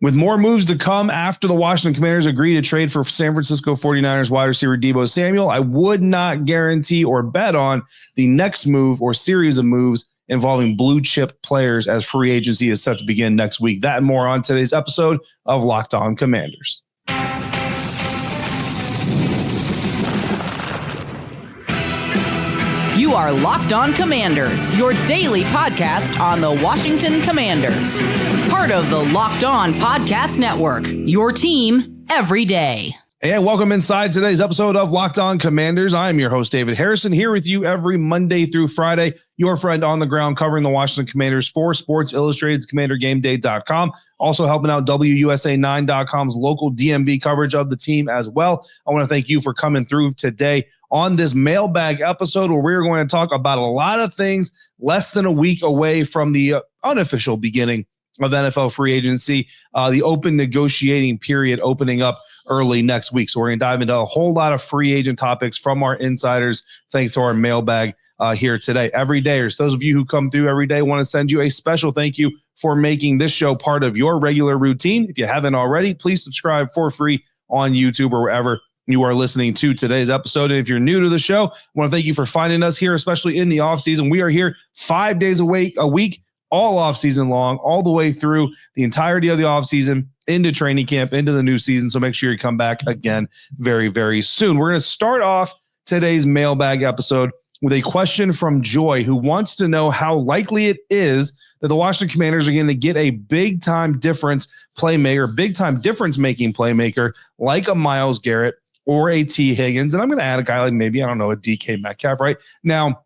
With more moves to come after the Washington Commanders agree to trade for San Francisco 49ers wide receiver Deebo Samuel, I would not guarantee or bet on the next move or series of moves involving blue chip players as free agency is set to begin next week. That and more on today's episode of Locked On Commanders. You are Locked On Commanders, your daily podcast on the Washington Commanders. Part of the Locked On Podcast Network, your team every day. And welcome inside today's episode of Locked On Commanders. I am your host, David Harrison, here with you every Monday through Friday, your friend on the ground covering the Washington Commanders for Sports Illustrated's CommanderGameDay.com, also helping out WUSA9.com's local DMV coverage of the team as well. I want to thank you for coming through today on this mailbag episode where we're going to talk about a lot of things less than a week away from the unofficial beginning of NFL free agency, the open negotiating period opening up early next week. So we're going to dive into a whole lot of free agent topics from our insiders, thanks to our mailbag here today. Every day, or those of you who come through every day, want to send you a special thank you for making this show part of your regular routine. If you haven't already, please subscribe for free on YouTube or wherever you are listening to today's episode. And if you're new to the show, I want to thank you for finding us here, especially in the off season. We are here 5 days a week, all off season long, all the way through the entirety of the off season, into training camp, into the new season. So make sure you come back again very, very soon. We're going to start off today's mailbag episode with a question from Joy, who wants to know how likely it is that the Washington Commanders are going to get a big-time difference playmaker, big-time difference-making playmaker like a Myles Garrett or a T. Higgins. And I'm going to add a guy like maybe, I don't know, a DK Metcalf right now.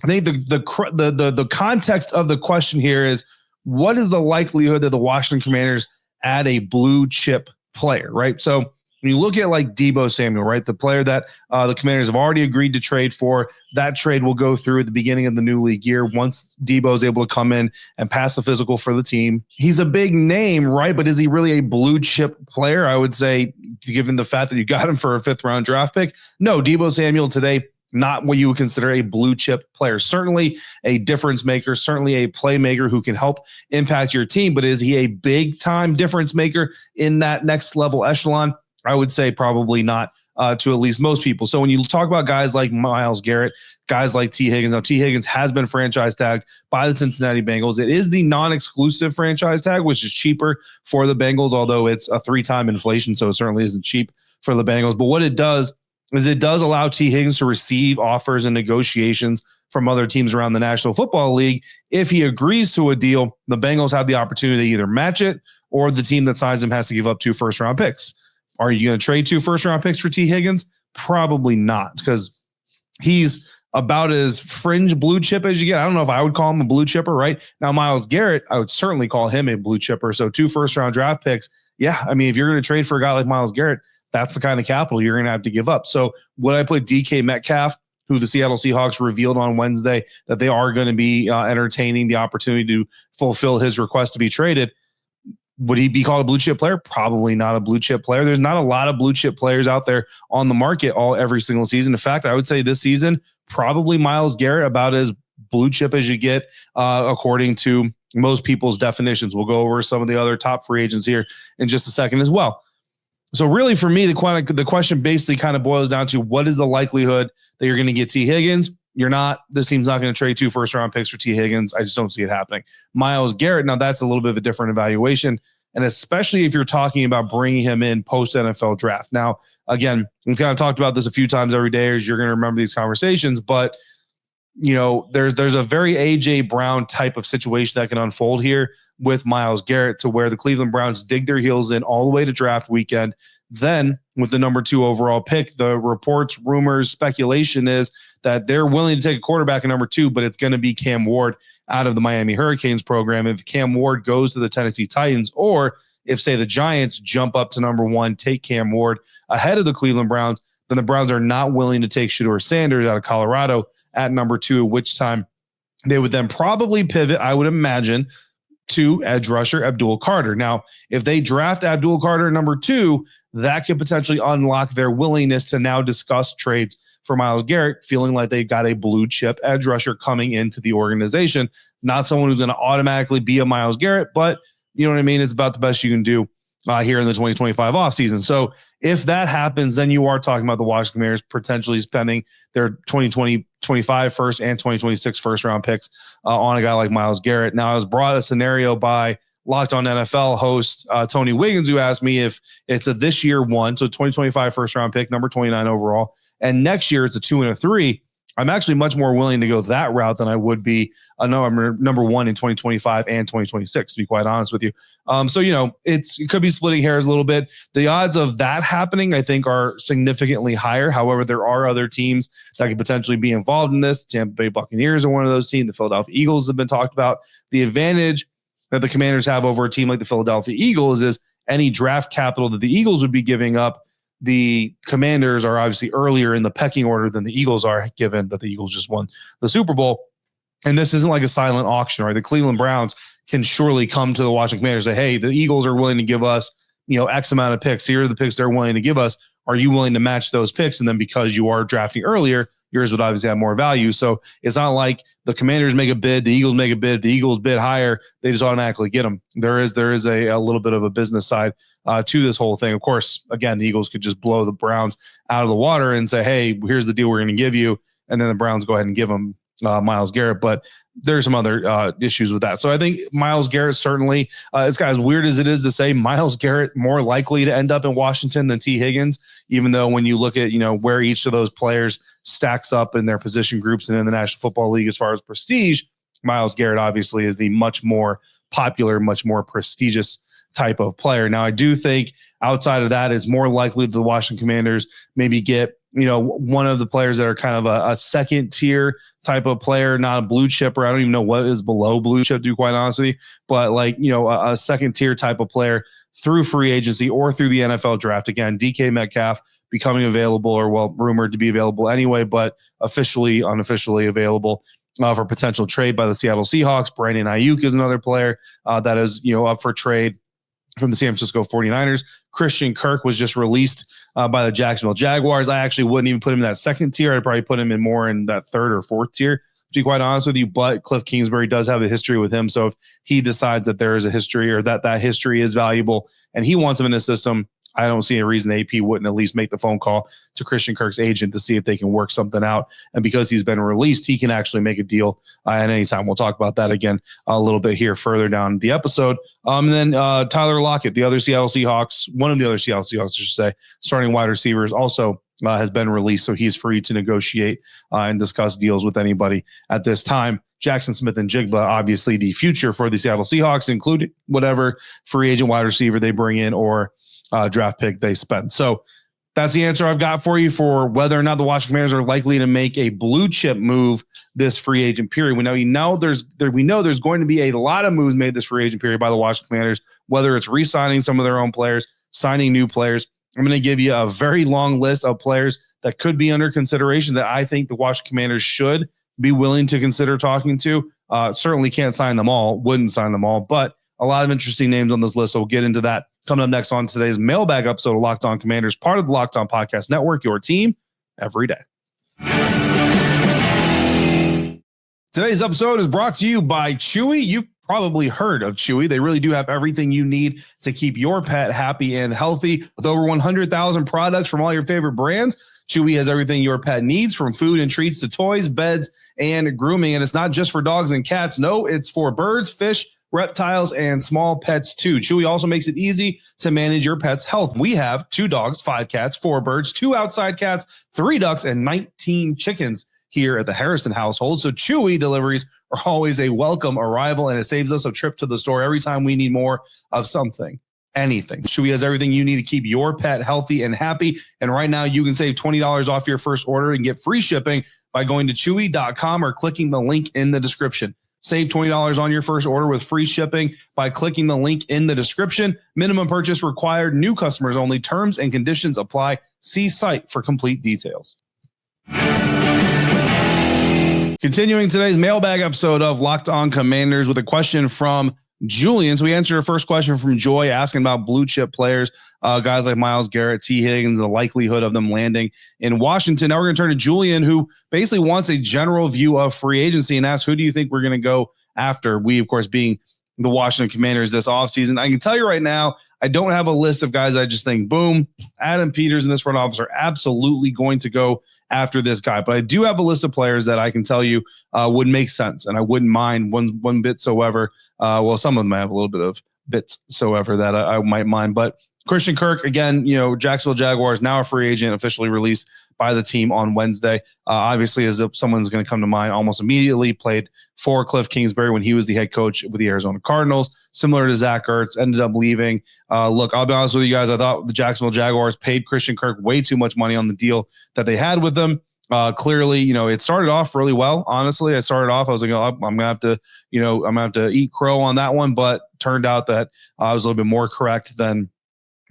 I think the context of the question here is, what is the likelihood that the Washington Commanders add a blue chip player, right? So when you look at like Deebo Samuel, right, the player that the Commanders have already agreed to trade for, that trade will go through at the beginning of the new league year once Deebo is able to come in and pass the physical for the team. He's a big name, right? But is he really a blue chip player? I would say, given the fact that you got him for a 5th round draft pick, no, Deebo Samuel today, not what you would consider a blue chip player. Certainly a difference maker, certainly a playmaker who can help impact your team, but is he a big time difference maker in that next level echelon? I would say probably not to at least most people. So when you talk about guys like Myles Garrett, guys like T. Higgins, now T. Higgins has been franchise tagged by the Cincinnati Bengals. It is the non-exclusive franchise tag, which is cheaper for the Bengals, although it's a 3-time inflation, so it certainly isn't cheap for the Bengals. But what it does is it does allow T. Higgins to receive offers and negotiations from other teams around the National Football League. If he agrees to a deal, the Bengals have the opportunity to either match it or the team that signs him has to give up 2 first-round picks. Are you going to trade 2 first-round picks for T. Higgins? Probably not, because he's about as fringe blue chip as you get. I don't know if I would call him a blue chipper, right? Now, Myles Garrett, I would certainly call him a blue chipper. So 2 first-round draft picks, yeah, I mean, if you're going to trade for a guy like Myles Garrett, that's the kind of capital you're going to have to give up. So would I put DK Metcalf, who the Seattle Seahawks revealed on Wednesday that they are going to be entertaining the opportunity to fulfill his request to be traded? Would he be called a blue chip player? Probably not a blue chip player. There's not a lot of blue chip players out there on the market every single season. In fact, I would say this season, probably Myles Garrett about as blue chip as you get, according to most people's definitions. We'll go over some of the other top free agents here in just a second as well. So really for me, the question basically kind of boils down to, what is the likelihood that you're going to get T. Higgins? You're not. This team's not going to trade 2 first-round picks for T. Higgins. I just don't see it happening. Myles Garrett, now that's a little bit of a different evaluation, and especially if you're talking about bringing him in post-NFL draft. Now, again, we've kind of talked about this a few times every day, as you're going to remember these conversations, but there's a very A.J. Brown type of situation that can unfold here with Myles Garrett, to where the Cleveland Browns dig their heels in all the way to draft weekend. Then with the number 2 overall pick, the reports, rumors, speculation is that they're willing to take a quarterback at number 2, but it's going to be Cam Ward out of the Miami Hurricanes program. If Cam Ward goes to the Tennessee Titans, or if, say, the Giants jump up to number 1, take Cam Ward ahead of the Cleveland Browns, then the Browns are not willing to take Shedeur Sanders out of Colorado at number 2, at which time they would then probably pivot, I would imagine, to edge rusher Abdul Carter. Now, if they draft Abdul Carter number 2, that could potentially unlock their willingness to now discuss trades for Myles Garrett, feeling like they've got a blue chip edge rusher coming into the organization. Not someone who's going to automatically be a Myles Garrett, but you know what I mean? It's about the best you can do here in the 2025 offseason. So if that happens, then you are talking about the Washington Commanders potentially spending their 2025 first and 2026 first round picks on a guy like Myles Garrett. Now, I was brought a scenario by Locked On NFL host Tony Wiggins, who asked me if it's a this year one, so 2025 first round pick, number 29 overall, and next year it's a 2 and a 3. I'm actually much more willing to go that route than I would be number one in 2025 and 2026, to be quite honest with you. So, it could be splitting hairs a little bit. The odds of that happening, I think, are significantly higher. However, there are other teams that could potentially be involved in this. The Tampa Bay Buccaneers are one of those teams. The Philadelphia Eagles have been talked about. The advantage that the Commanders have over a team like the Philadelphia Eagles is any draft capital that the Eagles would be giving up, the Commanders are obviously earlier in the pecking order than the Eagles are, given that the Eagles just won the Super Bowl. And this isn't like a silent auction, right? The Cleveland Browns can surely come to the Washington Commanders and say, hey, the Eagles are willing to give us, X amount of picks. Here are the picks they're willing to give us. Are you willing to match those picks? And then because you are drafting earlier, yours would obviously have more value. So it's not like the Commanders make a bid, the Eagles make a bid, the Eagles bid higher, they just automatically get them. There is a little bit of a business side to this whole thing. Of course, again, the Eagles could just blow the Browns out of the water and say, hey, here's the deal we're going to give you. And then the Browns go ahead and give them Myles Garrett. But there's some other issues with that. So I think Myles Garrett certainly, as weird as it is to say, Myles Garrett more likely to end up in Washington than T. Higgins, even though when you look at, where each of those players stacks up in their position groups and in the National Football League as far as prestige, Myles Garrett obviously is the much more popular, much more prestigious type of player. Now, I do think outside of that, it's more likely that the Washington Commanders maybe get, one of the players that are kind of a second tier type of player, not a blue chipper. I don't even know what is below blue chip, to be quite honest with you, but a second tier type of player through free agency or through the NFL draft. Again, DK Metcalf becoming available, or rumored to be available anyway, but unofficially available for potential trade by the Seattle Seahawks. Brandon Ayuk is another player that is, up for trade from the San Francisco 49ers. Christian Kirk was just released by the Jacksonville Jaguars. I actually wouldn't even put him in that second tier. I'd probably put him in more in that third or fourth tier, to be quite honest with you. But Cliff Kingsbury does have a history with him. So if he decides that there is a history, or that history is valuable and he wants him in his system, I don't see a reason AP wouldn't at least make the phone call to Christian Kirk's agent to see if they can work something out. And because he's been released, he can actually make a deal at any time. We'll talk about that again a little bit here further down the episode. And then Tyler Lockett, one of the other Seattle Seahawks, I should say, starting wide receivers, also has been released. So he's free to negotiate and discuss deals with anybody at this time. Jackson Smith and Jigba, obviously the future for the Seattle Seahawks, including whatever free agent wide receiver they bring in or draft pick they spend. So that's the answer I've got for you for whether or not the Washington Commanders are likely to make a blue chip move this free agent period. We know there's going to be a lot of moves made this free agent period by the Washington Commanders, whether it's re-signing some of their own players, signing new players. I'm going to give you a very long list of players that could be under consideration that I think the Washington Commanders should be willing to consider talking to. Certainly can't sign them all, wouldn't sign them all, but a lot of interesting names on this list. So we'll get into that coming up next on today's mailbag episode of Locked On Commanders, part of the Locked On Podcast Network, your team every day. Today's episode is brought to you by Chewy. You've probably heard of Chewy. They really do have everything you need to keep your pet happy and healthy. With over 100,000 products from all your favorite brands, Chewy has everything your pet needs, from food and treats to toys, beds, and grooming. And it's not just for dogs and cats. No, it's for birds, fish, reptiles, and small pets too. Chewy also makes it easy to manage your pet's health. We have 2 dogs, 5 cats, 4 birds, 2 outside cats, 3 ducks, and 19 chickens here at the Harrison household. So Chewy deliveries are always a welcome arrival, and it saves us a trip to the store every time we need more of something. Anything. Chewy has everything you need to keep your pet healthy and happy. And right now you can save $20 off your first order and get free shipping by going to chewy.com or clicking the link in the description. Save $20 on your first order with free shipping by clicking the link in the description. Minimum purchase required. New customers only. Terms and conditions apply. See site for complete details. Continuing today's mailbag episode of Locked On Commanders with a question from Julian. So we answered our first question from Joy asking about blue chip players, guys like Myles Garrett, T. Higgins, the likelihood of them landing in Washington. Now we're going to turn to Julian, who basically wants a general view of free agency and asks, who do you think we're going to go after? We, of course, being the Washington Commanders this offseason. I can tell you right now, I don't have a list of guys I just think, boom, Adam Peters and this front office are absolutely going to go after this guy. But I do have a list of players that I can tell you would make sense, and I wouldn't mind one bit soever. Well, some of them have a little bit of bits soever that I might mind. But Christian Kirk, again, Jacksonville Jaguars, now a free agent, officially released by the team on Wednesday. Obviously, as someone's going to come to mind almost immediately, played for Cliff Kingsbury when he was the head coach with the Arizona Cardinals, similar to Zach Ertz, ended up leaving. Look, I'll be honest with you guys. I thought the Jacksonville Jaguars paid Christian Kirk way too much money on the deal that they had with him. Clearly, it started off really well. Honestly, I was like, I'm going to have to, I'm going to have to eat crow on that one, but turned out that I was a little bit more correct than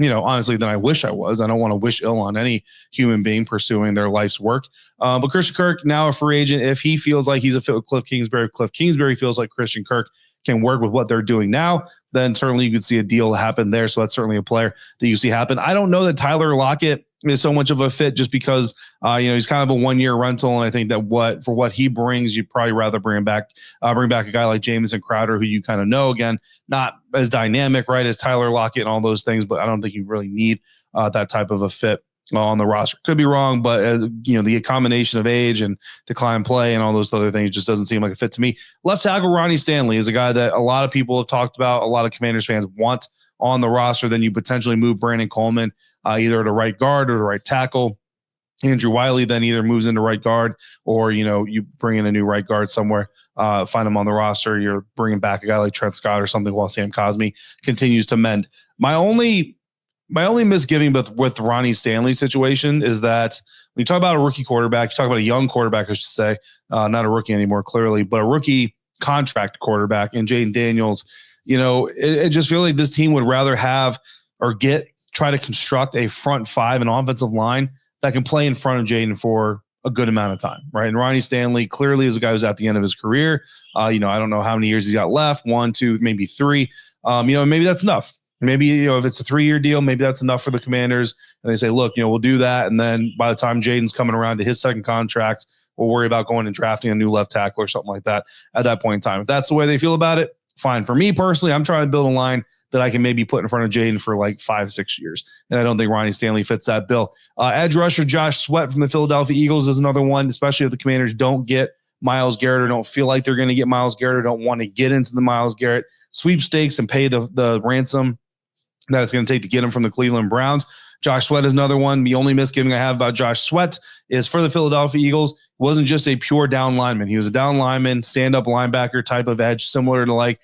honestly, than I wish I was. I don't want to wish ill on any human being pursuing their life's work. But Christian Kirk, now a free agent, if he feels like he's a fit with Cliff Kingsbury feels like Christian Kirk can work with what they're doing now, then certainly you could see a deal happen there. So that's certainly a player that you see happen. I don't know that Tyler Lockett is so much of a fit just because, he's kind of a 1-year rental. And I think that for what he brings, you'd probably rather bring back a guy like Jamison Crowder, who you kind of know, again, not as dynamic, right, as Tyler Lockett and all those things, but I don't think you really need that type of a fit on the roster. Could be wrong, but as the combination of age and decline play and all those other things just doesn't seem like a fit to me. Left tackle Ronnie Stanley is a guy that a lot of people have talked about, a lot of Commanders fans want on the roster. Then you potentially move Brandon Coleman either to right guard or to right tackle. Andrew Wiley then either moves into right guard or, you bring in a new right guard somewhere, find him on the roster. You're bringing back a guy like Trent Scott or something while Sam Cosmi continues to mend. My only misgiving with Ronnie Stanley's situation is that when you talk about a rookie quarterback, you talk about a young quarterback, I should say, not a rookie anymore, clearly, but a rookie contract quarterback in Jaden Daniels. It just feels like this team would rather have or try to construct a front five and offensive line that can play in front of Jaden for a good amount of time, right? And Ronnie Stanley clearly is a guy who's at the end of his career. I don't know how many years he's got left, 1, 2, maybe 3. Maybe that's enough. Maybe, if it's a 3-year deal, maybe that's enough for the Commanders. And they say, look, we'll do that. And then by the time Jaden's coming around to his second contract, we'll worry about going and drafting a new left tackle or something like that at that point in time. If that's the way they feel about it, fine. For me personally, I'm trying to build a line that I can maybe put in front of Jaden for like 5-6 years. And I don't think Ronnie Stanley fits that bill. Edge rusher Josh Sweat from the Philadelphia Eagles is another one, especially if the Commanders don't get Myles Garrett or don't feel like they're going to get Myles Garrett or don't want to get into the Myles Garrett sweepstakes and pay the ransom that it's going to take to get him from the Cleveland Browns. Josh Sweat is another one. The only misgiving I have about Josh Sweat is for the Philadelphia Eagles, wasn't just a pure down lineman. He was a down lineman, stand-up linebacker type of edge, similar to like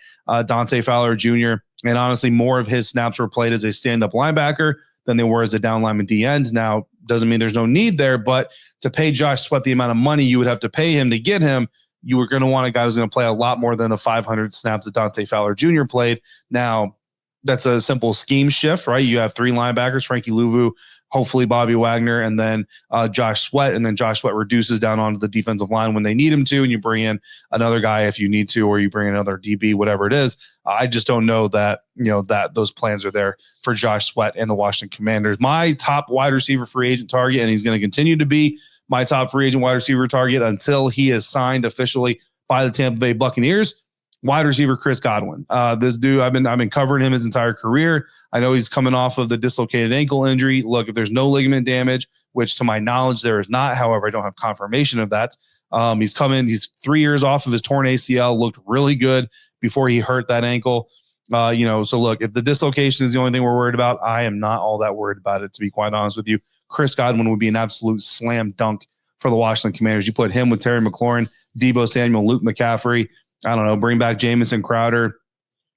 Dante Fowler Jr. And honestly, more of his snaps were played as a stand-up linebacker than they were as a down lineman D-end. Now, doesn't mean there's no need there, but to pay Josh Sweat the amount of money you would have to pay him to get him, you were going to want a guy who's going to play a lot more than the 500 snaps that Dante Fowler Jr. played. Now, that's a simple scheme shift, right? You have 3 linebackers, Frankie Louvu, hopefully Bobby Wagner, and then Josh Sweat. And then Josh Sweat reduces down onto the defensive line when they need him to, and you bring in another guy if you need to, or you bring in another DB, whatever it is. I just don't know that, that those plans are there for Josh Sweat and the Washington Commanders. My top wide receiver free agent target, and he's going to continue to be my top free agent wide receiver target until he is signed officially by the Tampa Bay Buccaneers. Wide receiver Chris Godwin. This dude, I've been covering him his entire career. I know he's coming off of the dislocated ankle injury. Look, if there's no ligament damage, which to my knowledge there is not, however, I don't have confirmation of that. He's 3 years off of his torn ACL, looked really good before he hurt that ankle. So look, if the dislocation is the only thing we're worried about, I am not all that worried about it, to be quite honest with you. Chris Godwin would be an absolute slam dunk for the Washington Commanders. You put him with Terry McLaurin, Deebo Samuel, Luke McCaffrey, I don't know, bring back Jamison Crowder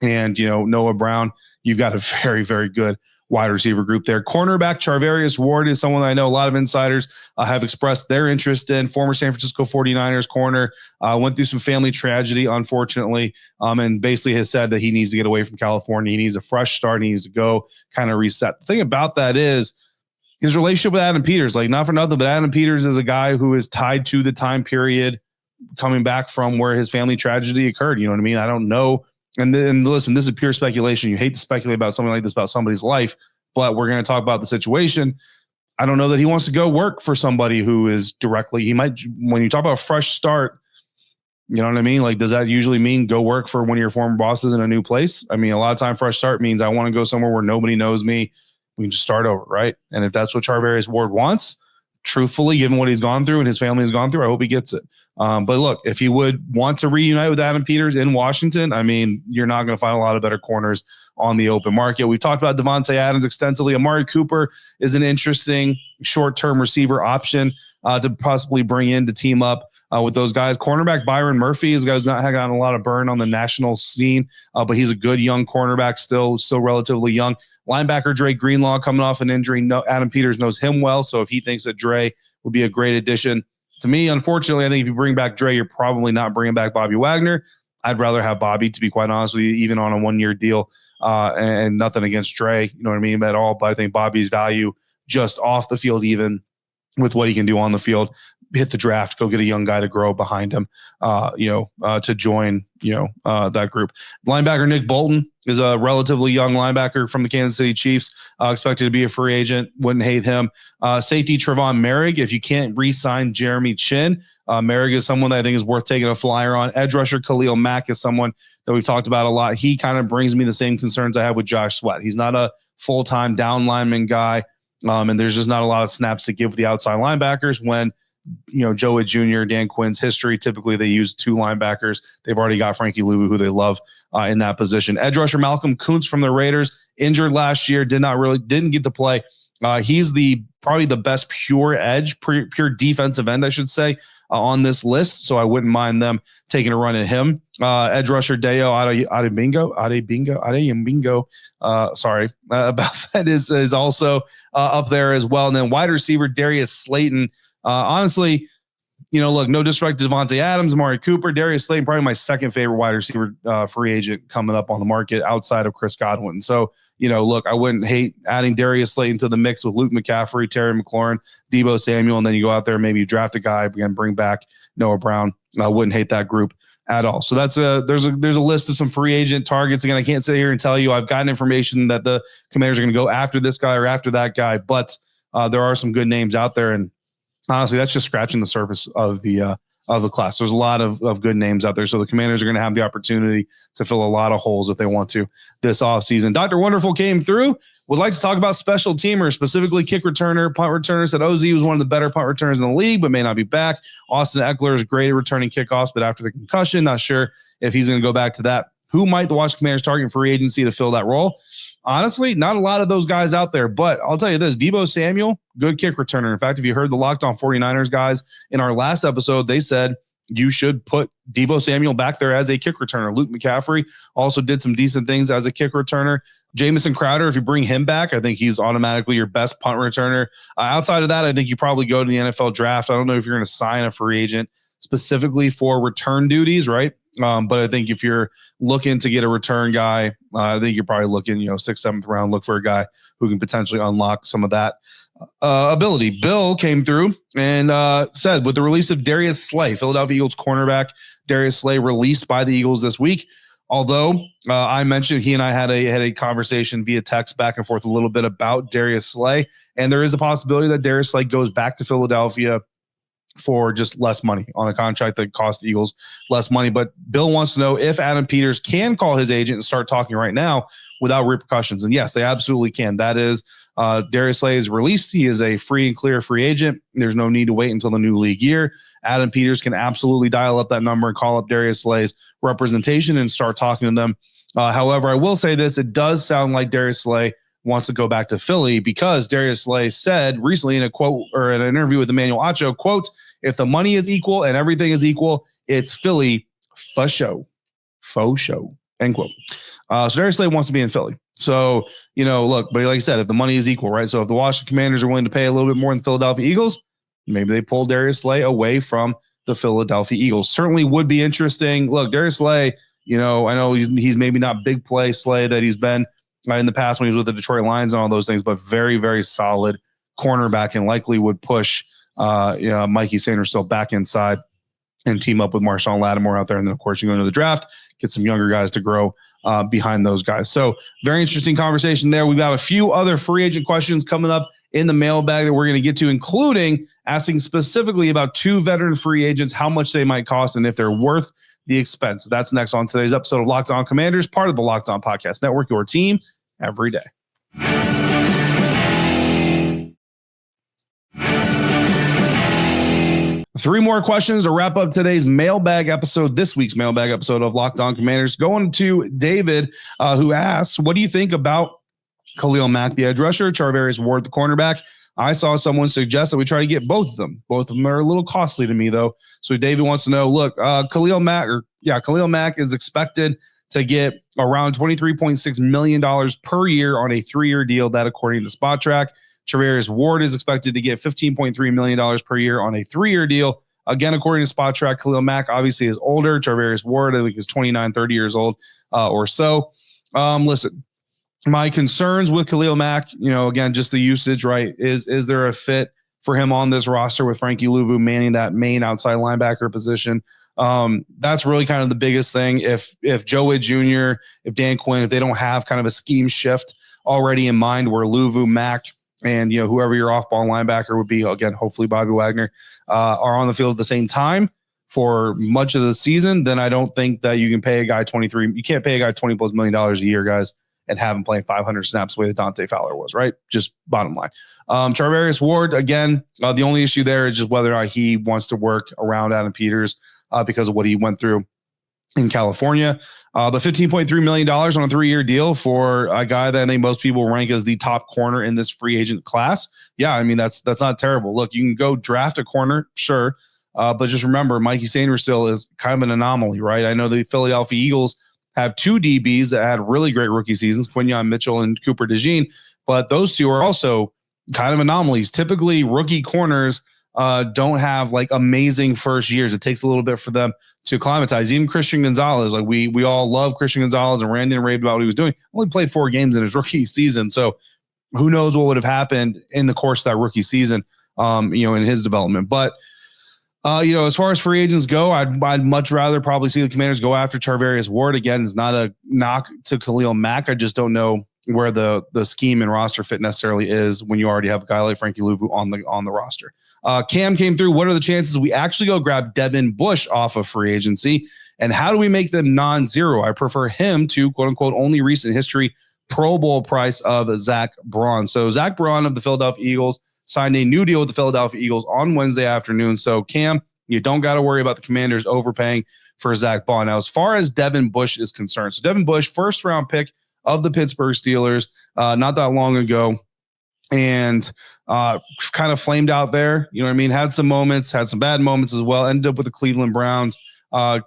and, Noah Brown. You've got a very, very good wide receiver group there. Cornerback Charvarius Ward is someone I know a lot of insiders have expressed their interest in. Former San Francisco 49ers corner, went through some family tragedy, unfortunately, and basically has said that he needs to get away from California. He needs a fresh start. He needs to go kind of reset. The thing about that is his relationship with Adam Peters, like not for nothing, but Adam Peters is a guy who is tied to the time period coming back from where his family tragedy occurred. You know what I mean? I don't know. And listen, this is pure speculation. You hate to speculate about something like this, about somebody's life, but we're going to talk about the situation. I don't know that he wants to go work for somebody who is directly, he might, when you talk about a fresh start, You know what I mean? Like, does that usually mean go work for one of your former bosses in a new place? I mean, a lot of time fresh start means I want to go somewhere where nobody knows me. We can just start over, right? And if that's what Charvarius Ward wants, truthfully, given what he's gone through and his family has gone through, I hope he gets it. But look, if he would want to reunite with Adam Peters in Washington, I mean, you're not going to find a lot of better corners on the open market. We've talked about Devontae Adams extensively. Amari Cooper is an interesting short-term receiver option to possibly bring in to team up with those guys. Cornerback Byron Murphy is a guy who's not gotten a lot of burn on the national scene, but he's a good young cornerback, still relatively young. Linebacker Dre Greenlaw coming off an injury. Adam Peters knows him well, so if he thinks that Dre would be a great addition. To me, unfortunately, I think if you bring back Dre, you're probably not bringing back Bobby Wagner. I'd rather have Bobby, to be quite honest with you, even on a one-year deal, and nothing against Dre, you know what I mean, at all. But I think Bobby's value just off the field, even with what he can do on the field, hit the draft, go get a young guy to grow behind him, to join, that group. Linebacker Nick Bolton is a relatively young linebacker from the Kansas City Chiefs, expected to be a free agent. Wouldn't hate him. Safety Trevon Merrick, if you can't re-sign Jeremy Chin, Merrick is someone that I think is worth taking a flyer on. Edge rusher Khalil Mack is someone that we've talked about a lot. He kind of brings me the same concerns I have with Josh Sweat. He's not a full-time down lineman guy, and there's just not a lot of snaps to give with the outside linebackers when Joe Witt Jr., Dan Quinn's history, typically they use two linebackers. They've already got Frankie Louvu, who they love in that position. Edge rusher Malcolm Kuntz from the Raiders, injured last year, didn't get to play. He's probably the best pure edge, pure defensive end, I should say, on this list. So I wouldn't mind them taking a run at him. Edge rusher Dayo Adebingo. Sorry about that is also up there as well. And then wide receiver Darius Slayton. Honestly, look, no disrespect to Devontae Adams, Amari Cooper, Darius Slay, probably my second favorite wide receiver free agent coming up on the market outside of Chris Godwin. So, look, I wouldn't hate adding Darius Slay into the mix with Luke McCaffrey, Terry McLaurin, Deebo Samuel, and then you go out there, maybe you draft a guy, again, bring back Noah Brown. I wouldn't hate that group at all. So there's a list of some free agent targets. Again, I can't sit here and tell you I've gotten information that the Commanders are going to go after this guy or after that guy, but there are some good names out there, and honestly, that's just scratching the surface of the class. There's a lot of good names out there. So the Commanders are going to have the opportunity to fill a lot of holes if they want to this offseason. Dr. Wonderful came through. Would like to talk about special teamers, specifically kick returner, punt returner. Said OZ was one of the better punt returners in the league, but may not be back. Austin Eckler is great at returning kickoffs, but after the concussion, not sure if he's going to go back to that. Who might the Washington Commanders target free agency to fill that role? Honestly, not a lot of those guys out there, but I'll tell you this, Deebo Samuel, good kick returner. In fact, if you heard the Locked On 49ers guys in our last episode, they said you should put Deebo Samuel back there as a kick returner. Luke McCaffrey also did some decent things as a kick returner. Jamison Crowder, if you bring him back, I think he's automatically your best punt returner. Outside of that, I think you probably go to the NFL draft. I don't know if you're going to sign a free agent specifically for return duties, right? But I think if you're looking to get a return guy, I think you're probably looking, 6th, 7th round, look for a guy who can potentially unlock some of that ability. Bill came through and said, with the release of Darius Slay, Philadelphia Eagles cornerback Darius Slay released by the Eagles this week. Although I mentioned he and I had a conversation via text back and forth a little bit about Darius Slay, and there is a possibility that Darius Slay goes back to Philadelphia for just less money on a contract that costs the Eagles less money. But Bill wants to know if Adam Peters can call his agent and start talking right now without repercussions. And yes, they absolutely can. That is, Darius Slay is released. He is a free and clear free agent. There's no need to wait until the new league year. Adam Peters can absolutely dial up that number and call up Darius Slay's representation and start talking to them. However, I will say this, it does sound like Darius Slay wants to go back to Philly because Darius Slay said recently in a quote or in an interview with Emmanuel Acho, quote, if the money is equal and everything is equal, it's Philly for show, faux show, end quote. So Darius Slay wants to be in Philly. So, look, but like I said, if the money is equal, right? So if the Washington Commanders are willing to pay a little bit more than Philadelphia Eagles, maybe they pull Darius Slay away from the Philadelphia Eagles. Certainly would be interesting. Look, Darius Slay, I know he's maybe not big play Slay that he's been in the past when he was with the Detroit Lions and all those things, but very, very solid cornerback and likely would push Mikey Sanders still back inside and team up with Marshawn Lattimore out there. And then, of course, you go into the draft, get some younger guys to grow behind those guys. So very interesting conversation there. We've got a few other free agent questions coming up in the mailbag that we're going to get to, including asking specifically about 2 veteran free agents, how much they might cost, and if they're worth the expense. That's next on today's episode of Locked On Commanders, part of the Locked On Podcast Network, your team every day. 3 more questions to wrap up today's mailbag episode, this week's mailbag episode of Locked On Commanders. Going to David, who asks, what do you think about Khalil Mack, the edge rusher, Charvarius Ward, the cornerback? I saw someone suggest that we try to get both of them. Both of them are a little costly to me, though. So David wants to know, look, Khalil Mack is expected to get around $23.6 million per year on a 3-year deal, that according to SpotTrack. Charvarius Ward is expected to get $15.3 million per year on a 3-year deal. Again, according to SpotTrack, Khalil Mack obviously is older. Charvarius Ward, I think, is 29, 30 years old or so. Listen, my concerns with Khalil Mack, again, just the usage, right? Is there a fit for him on this roster with Frankie Louvu manning that main outside linebacker position? That's really kind of the biggest thing. If Joe Witt Jr., if Dan Quinn, if they don't have kind of a scheme shift already in mind where Louvu, Mack, and whoever your off-ball linebacker would be, again, hopefully Bobby Wagner, are on the field at the same time for much of the season, then I don't think that you can pay a guy $23. You can't pay a guy $20+ million a year, guys, and have him playing 500 snaps the way that Dante Fowler was, right? Just bottom line. Charvarius Ward, again, the only issue there is just whether or not he wants to work around Adam Peters because of what he went through in California. But $15.3 million on a 3-year deal for a guy that I think most people rank as the top corner in this free agent class. Yeah, I mean, that's not terrible. Look, you can go draft a corner, sure. But just remember, Mikey Sainristil is kind of an anomaly, right? I know the Philadelphia Eagles have 2 DBs that had really great rookie seasons, Quinyon Mitchell and Cooper DeJean, but those 2 are also kind of anomalies. Typically, rookie corners don't have like amazing first years. It takes a little bit for them to acclimatize. Even Christian Gonzalez, like we all love Christian Gonzalez, and Randy and raved about what he was doing. Only played 4 games in his rookie season, so who knows what would have happened in the course of that rookie season, in his development. But as far as free agents go, I'd much rather probably see the Commanders go after Charvarius Ward. Again, it's not a knock to Khalil Mack. I just don't know where the scheme and roster fit necessarily is when you already have a guy like Frankie Louvu on the roster. Cam came through. What are the chances we actually go grab Devin Bush off of free agency? And how do we make them non-zero? I prefer him to, quote unquote, only recent history Pro Bowl price of Zach Braun. So Zach Braun of the Philadelphia Eagles signed a new deal with the Philadelphia Eagles on Wednesday afternoon. So Cam, you don't got to worry about the Commanders overpaying for Zach Braun. Now, as far as Devin Bush is concerned, so Devin Bush, 1st-round pick of the Pittsburgh Steelers not that long ago, and kind of flamed out there. You know what I mean? Had some moments, had some bad moments as well. Ended up with the Cleveland Browns.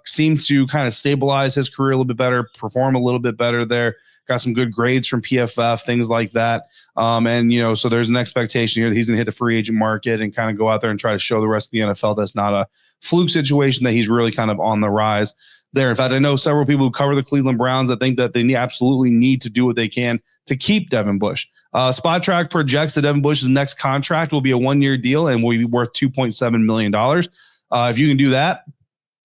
Seemed to kind of stabilize his career a little bit better, perform a little bit better there. Got some good grades from PFF, things like that. So there's an expectation here that he's going to hit the free agent market and kind of go out there and try to show the rest of the NFL that's not a fluke situation, that he's really kind of on the rise there. In fact, I know several people who cover the Cleveland Browns that think that they absolutely need to do what they can to keep Devin Bush. SpotTrack projects that Devin Bush's next contract will be a 1-year deal and will be worth $2.7 million. If you can do that,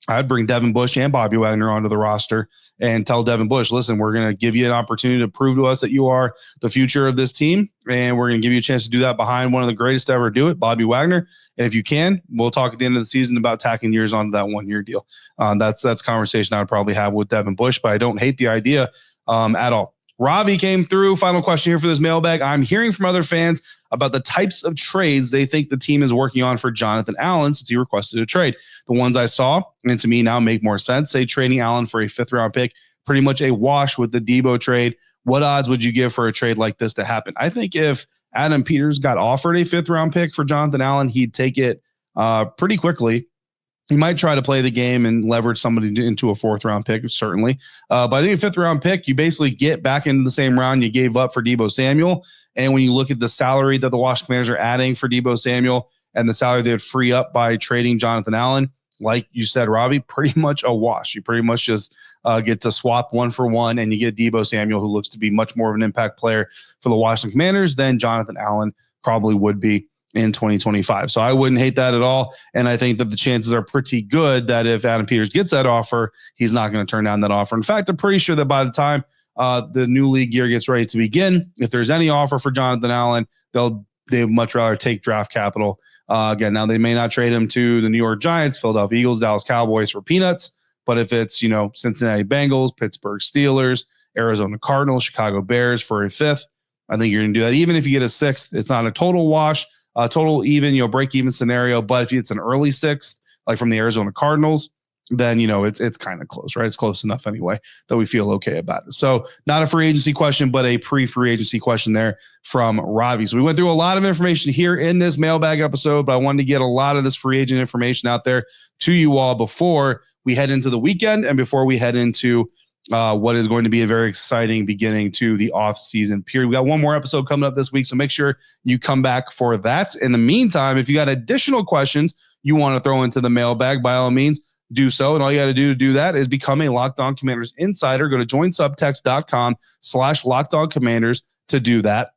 I'd bring Devin Bush and Bobby Wagner onto the roster and tell Devin Bush, listen, we're going to give you an opportunity to prove to us that you are the future of this team, and we're going to give you a chance to do that behind one of the greatest to ever do it, Bobby Wagner. And if you can, we'll talk at the end of the season about tacking years onto that 1-year deal. That's a conversation I would probably have with Devin Bush, but I don't hate the idea at all. Ravi came through. Final question here for this mailbag. I'm hearing from other fans about the types of trades they think the team is working on for Jonathan Allen since he requested a trade. The ones I saw, and to me now make more sense, say trading Allen for a 5th-round pick, pretty much a wash with the Deebo trade. What odds would you give for a trade like this to happen? I think if Adam Peters got offered a 5th-round pick for Jonathan Allen, he'd take it pretty quickly. He might try to play the game and leverage somebody into a 4th-round pick, certainly. But I think a 5th-round pick, you basically get back into the same round you gave up for Deebo Samuel. And when you look at the salary that the Washington Commanders are adding for Deebo Samuel and the salary they would free up by trading Jonathan Allen, like you said, Robbie, pretty much a wash. You pretty much just get to swap 1 for 1, and you get Deebo Samuel, who looks to be much more of an impact player for the Washington Commanders than Jonathan Allen probably would be. in 2025. So I wouldn't hate that at all. And I think that the chances are pretty good that if Adam Peters gets that offer, he's not going to turn down that offer. In fact, I'm pretty sure that by the time the new league year gets ready to begin, if there's any offer for Jonathan Allen, they would much rather take draft capital. Again, now they may not trade him to the New York Giants, Philadelphia Eagles, Dallas Cowboys for peanuts. But if it's, Cincinnati Bengals, Pittsburgh Steelers, Arizona Cardinals, Chicago Bears for a fifth, I think you're going to do that. Even if you get a sixth, it's not a total wash, total even, break even scenario. But if it's an early sixth, like from the Arizona Cardinals, then, it's kind of close, right? It's close enough anyway that we feel okay about it. So not a free agency question, but a pre-free agency question there from Robbie. So we went through a lot of information here in this mailbag episode, but I wanted to get a lot of this free agent information out there to you all before we head into the weekend and before we head into what is going to be a very exciting beginning to the off-season period. We got one more episode coming up this week, so make sure you come back for that. In the meantime, if you got additional questions you want to throw into the mailbag, by all means, do so. And all you got to do that is become a Locked On Commanders insider. Go to joinsubtext.com/LockedOnCommanders to do that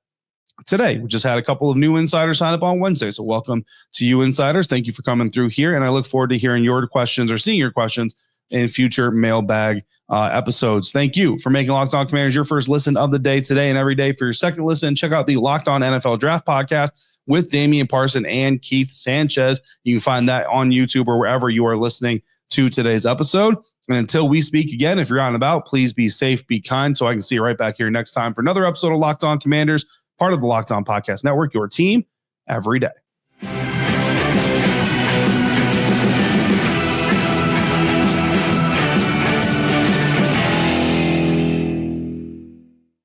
today. We just had a couple of new insiders sign up on Wednesday. So welcome to you insiders. Thank you for coming through here. And I look forward to hearing your questions or seeing your questions in future mailbag episodes. Thank you for making Locked On Commanders your first listen of the day today and every day. For your second listen, check out the Locked On NFL Draft Podcast with Damian Parson and Keith Sanchez. You can find that on YouTube or wherever you are listening to today's episode. And until we speak again, if you're out and about, please be safe, be kind, so I can see you right back here next time for another episode of Locked On Commanders, part of the Locked On Podcast Network, your team every day.